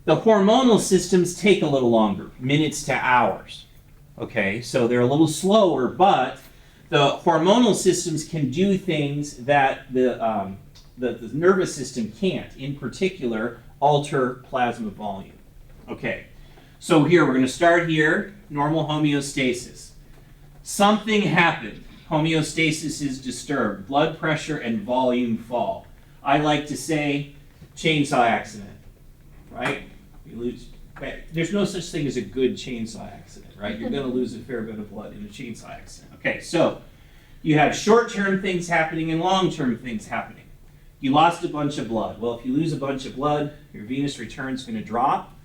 The hormonal systems take a little longer, minutes to hours. Okay, so they're a little slower, but the hormonal systems can do things that the nervous system can't. In particular, alter plasma volume. Okay, so here we're going to start here, normal homeostasis. Something happened. Homeostasis is disturbed. Blood pressure and volume fall. I like to say chainsaw accident, right? You lose. There's no such thing as a good chainsaw accident, right? You're going to lose a fair bit of blood in a chainsaw accident. Okay, so you have short-term things happening and long-term things happening. You lost a bunch of blood. Well, if you lose a bunch of blood, your venous return is going to drop,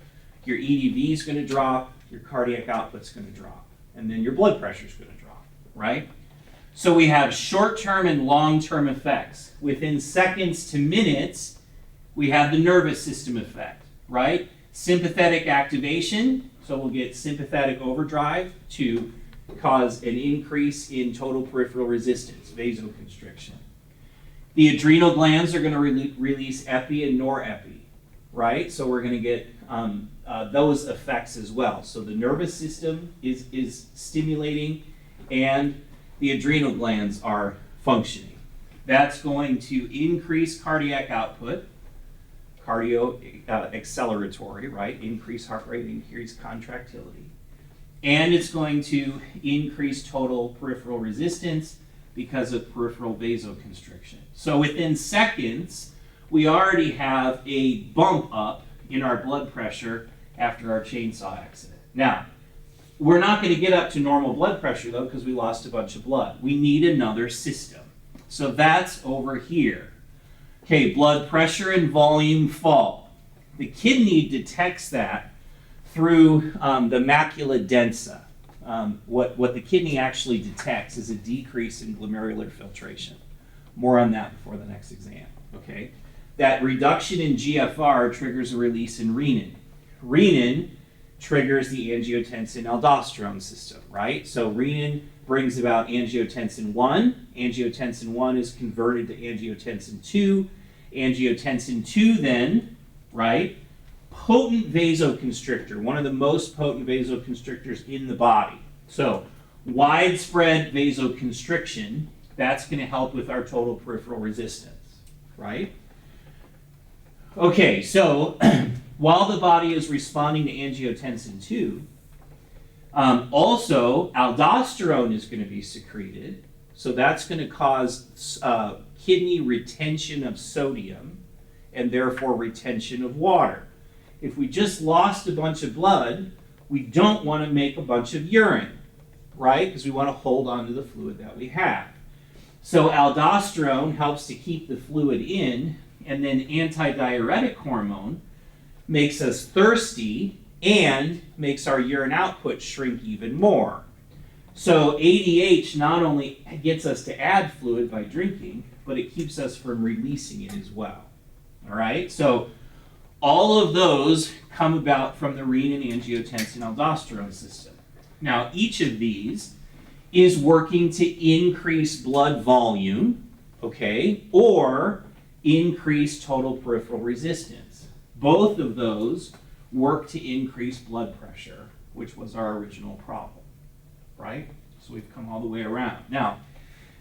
your EDV is going to drop, your cardiac output is going to drop, and then your blood pressure is going to drop, right? So we have short-term and long-term effects. Within seconds to minutes, we have the nervous system effect, right? Sympathetic activation, so we'll get sympathetic overdrive to cause an increase in total peripheral resistance, vasoconstriction. The adrenal glands are going to release epi and norepi, right? So we're going to get those effects as well. So the nervous system is stimulating and the adrenal glands are functioning. That's going to increase cardiac output, acceleratory, right? Increase heart rate, increase contractility. And it's going to increase total peripheral resistance because of peripheral vasoconstriction. So within seconds, we already have a bump up in our blood pressure after our chainsaw accident. Now, we're not going to get up to normal blood pressure though because we lost a bunch of blood. We need another system. So that's over here. Okay, blood pressure and volume fall. The kidney detects that through the macula densa. What the kidney actually detects is a decrease in glomerular filtration. More on that before the next exam. Okay, that reduction in GFR triggers a release in renin. Renin triggers the angiotensin-aldosterone system, right? So renin brings about angiotensin 1. Angiotensin 1 is converted to angiotensin 2. Angiotensin 2 then, right? Potent vasoconstrictor, one of the most potent vasoconstrictors in the body. So widespread vasoconstriction, that's going to help with our total peripheral resistance, right? Okay, so while the body is responding to angiotensin 2, also aldosterone is going to be secreted. So that's going to cause kidney retention of sodium and therefore retention of water. If we just lost a bunch of blood, we don't want to make a bunch of urine, right? Because we want to hold on to the fluid that we have. So aldosterone helps to keep the fluid in, and then antidiuretic hormone makes us thirsty and makes our urine output shrink even more. So ADH not only gets us to add fluid by drinking, but it keeps us from releasing it as well. All right? So all of those come about from the renin-angiotensin-aldosterone system. Now, each of these is working to increase blood volume, okay, or increase total peripheral resistance. Both of those work to increase blood pressure, which was our original problem, right? So we've come all the way around. Now,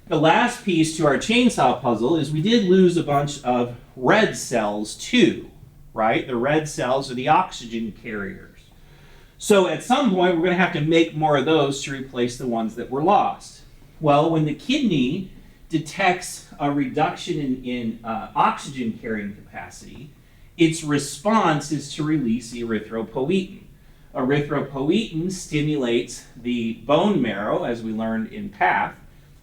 the last piece to our chainsaw puzzle is we did lose a bunch of red cells too, right? The red cells are the oxygen carriers. So at some point, we're going to have to make more of those to replace the ones that were lost. Well, when the kidney detects a reduction in oxygen carrying capacity, its response is to release erythropoietin. Erythropoietin stimulates the bone marrow, as we learned in PATH,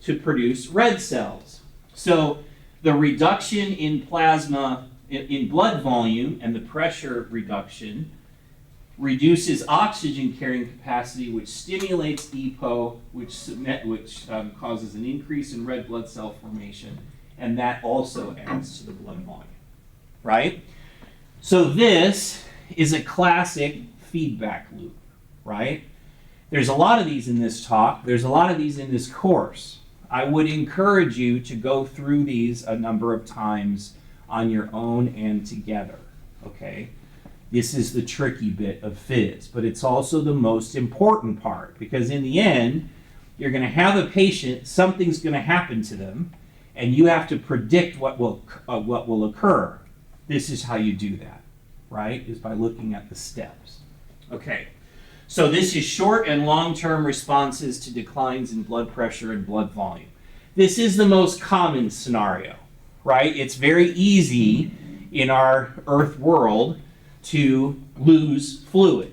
to produce red cells. So the reduction in plasma, in blood volume, and the pressure reduction reduces oxygen carrying capacity, which stimulates EPO, which causes an increase in red blood cell formation, and that also adds to the blood volume, right? So this is a classic feedback loop, right? There's a lot of these in this talk. There's a lot of these in this course. I would encourage you to go through these a number of times on your own and together, okay? This is the tricky bit of phys, but it's also the most important part, because in the end, you're going to have a patient, something's going to happen to them, and you have to predict what will occur. This is how you do that, right? Is by looking at the steps. Okay, so this is short and long-term responses to declines in blood pressure and blood volume. This is the most common scenario, right? It's very easy in our Earth world to lose fluid.